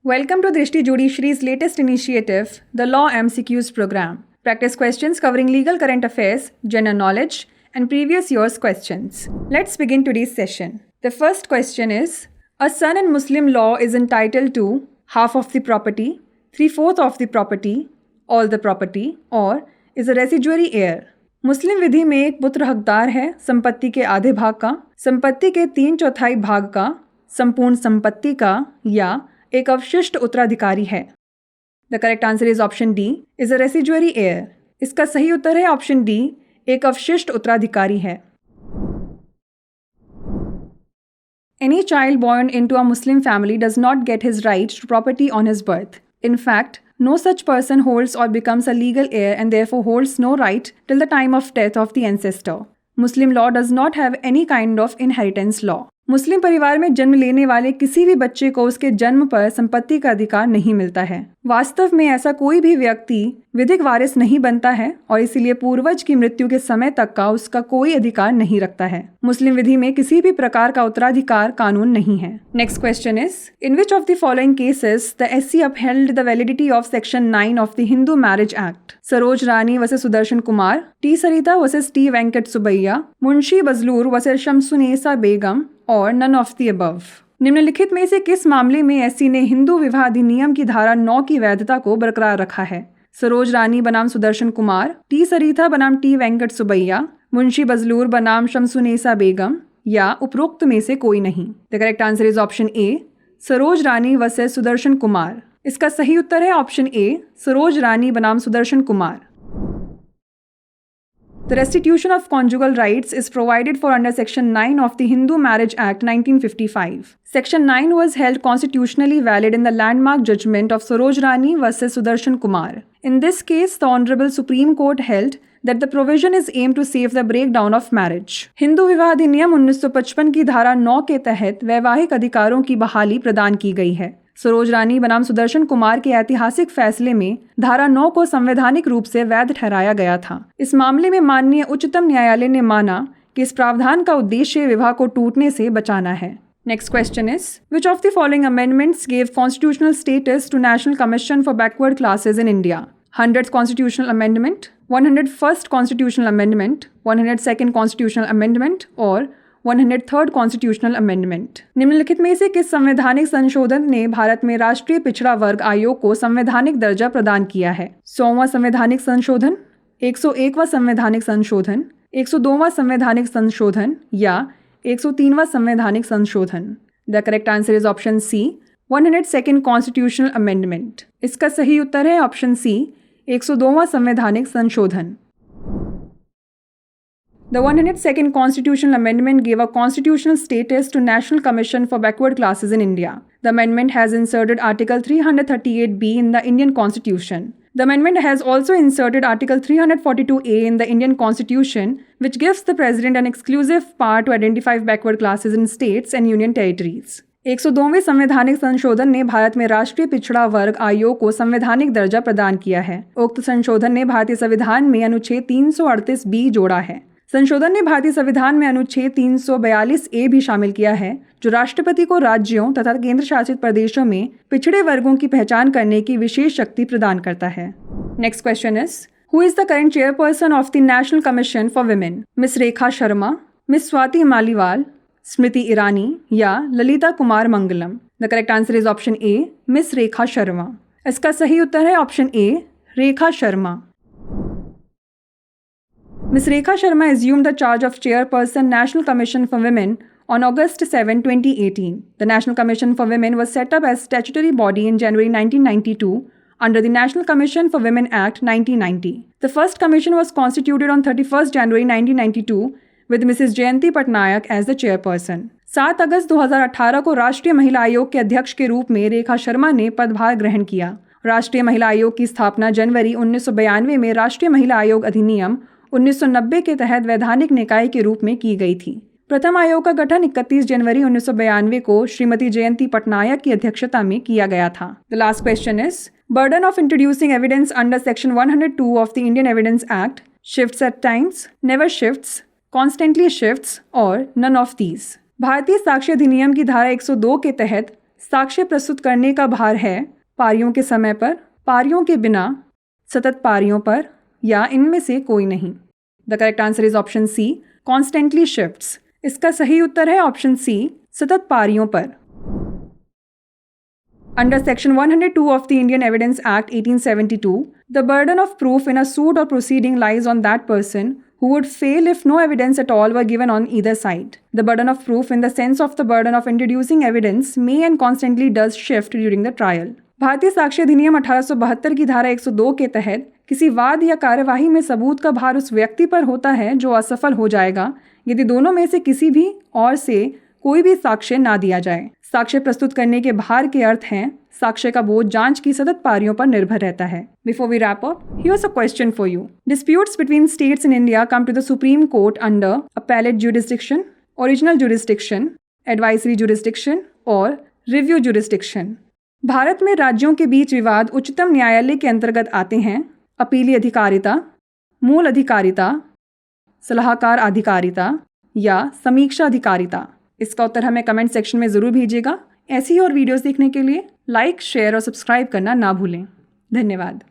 Welcome to Drishti Judiciary's latest initiative, the Law MCQs program. Practice questions covering legal current affairs, general knowledge, and previous year's questions. Let's begin today's session. The first question is, a son in Muslim law is entitled to half of the property, 3/4 of the property, all the property, or is a residuary heir. मुस्लिम विधि में एक पुत्र हकदार है संपत्ति के आधे भाग का, संपत्ति के 3/4 भाग का, संपूर्ण संपत्ति का या एक अवशिष्ट उत्तराधिकारी है. The correct answer is option D, is a residuary heir. इसका सही उत्तर है ऑप्शन डी, एक अवशिष्ट उत्तराधिकारी है. Any child born into a Muslim family does not get his right to property on his birth. In fact, no such person holds or becomes a legal heir and therefore holds no right till the time of death of the ancestor. Muslim law does not have any kind of inheritance law. मुस्लिम परिवार में जन्म लेने वाले किसी भी बच्चे को उसके जन्म पर संपत्ति का अधिकार नहीं मिलता है. वास्तव में ऐसा कोई भी व्यक्ति विधिक वारिस नहीं बनता है और इसीलिए पूर्वज की मृत्यु के समय तक का उसका कोई अधिकार नहीं रखता है. मुस्लिम विधि में किसी भी प्रकार का उत्तराधिकार कानून नहीं है. Next question is, in which of the following cases the SC upheld the validity of section 9 of the Hindu marriage act? Saroj Rani versus Sudarshan Kumar, T Sarita versus T Venkata Subbaiah, Munshi Bazlur versus Shamsunnessa Begum और नन ऑफ द अबव. निम्नलिखित में से किस मामले में SC ने हिंदू विवाह अधिनियम की धारा 9 की वैधता को बरकरार रखा है? सरोज रानी बनाम सुदर्शन कुमार, टी सरिता बनाम टी वेंकट सुबैया, मुंशी बजलूर बनाम शमसुन्नेसा बेगम या उपरोक्त में से कोई नहीं. The correct answer is option A, Saroj Rani versus Sudarshan Kumar. इसका सही उत्तर है ऑप्शन ए, सरोज रानी बनाम Sudarshan Kumar. The restitution of conjugal rights is provided for under Section 9 of the Hindu Marriage Act 1955. Section 9 was held constitutionally valid in the landmark judgment of Saroj Rani versus Sudarshan Kumar. In this case, the Honorable Supreme Court held that the provision is aimed to save the breakdown of marriage. Hindu विवाह अधिनियम 1955 की धारा 9 के तहत वैवाहिक अधिकारों की बहाली प्रदान की गई है. सरोज रानी बनाम सुदर्शन कुमार के ऐतिहासिक फैसले में धारा 9 को संवैधानिक रूप से वैध ठहराया गया था. इस मामले में माननीय उच्चतम न्यायालय ने माना कि इस प्रावधान का उद्देश्य विवाह को टूटने से बचाना है. Next question is, which of the following amendments gave constitutional status to national commission for backward classes in India? 100th constitutional amendment, 101st constitutional amendment, 102nd constitutional amendment और 103rd कॉन्स्टिट्यूशनल अमेंडमेंट. निम्नलिखित में से किस संवैधानिक संशोधन ने भारत में राष्ट्रीय पिछड़ा वर्ग आयोग को संवैधानिक दर्जा प्रदान किया है? 100वां संवैधानिक संशोधन, 101वां संवैधानिक संशोधन, 102वां संवैधानिक संशोधन या 103वां संवैधानिक संशोधन? The correct answer is option C, 102nd constitutional amendment. इसका सही उत्तर है ऑप्शन सी, 102वां संवैधानिक संशोधन. The 102nd Constitutional Amendment gave a constitutional status to National Commission for Backward Classes in India. The amendment has inserted Article 338B in the Indian Constitution. The amendment has also inserted Article 342A in the Indian Constitution, which gives the President an exclusive power to identify backward classes in states and union territories. 102वें संवैधानिक संशोधन ने भारत में राष्ट्रीय पिछड़ा वर्ग आयोग को संवैधानिक दर्जा प्रदान किया है. उक्त संशोधन ने भारतीय संविधान में अनुच्छेद 338B जोड़ा है. संशोधन ने भारतीय संविधान में अनुच्छेद 342A भी शामिल किया है, जो राष्ट्रपति को राज्यों तथा केंद्र शासित प्रदेशों में पिछड़े वर्गों की पहचान करने की विशेष शक्ति प्रदान करता है. Next question is, who is the current chairperson of the national commission for women? Miss Rekha Sharma, Miss Swati Maliwal, Smriti Irani या Lalitha Kumar Mangalam? The correct answer is option A, Miss Rekha Sharma. इसका सही उत्तर है option A, Rekha Sharma. Ms. Rekha Sharma assumed the charge of Chairperson National Commission for Women on August 7, 2018. The National Commission for Women was set up as statutory body in January 1992 under the National Commission for Women Act 1990. The first commission was constituted on 31st January 1992 with Mrs. Jayanti Patnaik as the chairperson. 7 अगस्त 2018 को राष्ट्रीय महिला आयोग के अध्यक्ष के रूप में रेखा शर्मा ने पदभार ग्रहण किया. राष्ट्रीय महिला आयोग की स्थापना जनवरी 1992 में राष्ट्रीय महिला आयोग अधिनियम 1990 के तहत वैधानिक निकाय के रूप में की गई थी. प्रथम आयोग का गठन 31 जनवरी 1992 को श्रीमती जयंती पटनायक की अध्यक्षता में किया गया था. The last question is, burden of introducing evidence under section 102 of the Indian evidence act shifts at times, never shifts, constantly shifts और नन ऑफ दीज? भारतीय साक्ष्य अधिनियम की धारा 102 के तहत साक्ष्य प्रस्तुत करने का भार है पारियों के समय पर, पारियों के बिना, सतत पारियों पर या इनमें से कोई नहीं। The correct answer is option C, constantly shifts. इसका सही उत्तर है ऑप्शन सी, सतत पारियों पर। Under Section 102 of the Indian Evidence Act 1872, the burden of proof in a suit or proceeding lies on that person who would fail if no evidence at all were given on either side. The burden of proof in the sense of the burden of introducing evidence may and constantly does shift during the trial. भारतीय साक्ष्य अधिनियम 1872 की धारा 102 के तहत किसी वाद या कार्यवाही में सबूत का भार उस व्यक्ति पर होता है जो असफल हो जाएगा यदि दोनों में से किसी भी और से कोई भी साक्ष्य ना दिया जाए। साक्ष्य प्रस्तुत करने के भार के अर्थ हैं साक्ष्य का बोझ जांच की सतत पारियों पर निर्भर रहता है। Before we wrap up, here's a question for you. Disputes between states in India come to the Supreme Court under appellate jurisdiction, original jurisdiction, advisory jurisdiction और review jurisdiction. भारत में राज्यों के बीच विवाद उच्चतम न्यायालय के अंतर्गत आते हैं अपीली अधिकारिता, मूल अधिकारिता, सलाहकार अधिकारिता या समीक्षा अधिकारिता। इसका उत्तर हमें कमेंट सेक्शन में ज़रूर भेजिएगा। ऐसी ही और वीडियोस देखने के लिए लाइक, शेयर और सब्सक्राइब करना ना भूलें। धन्यवाद।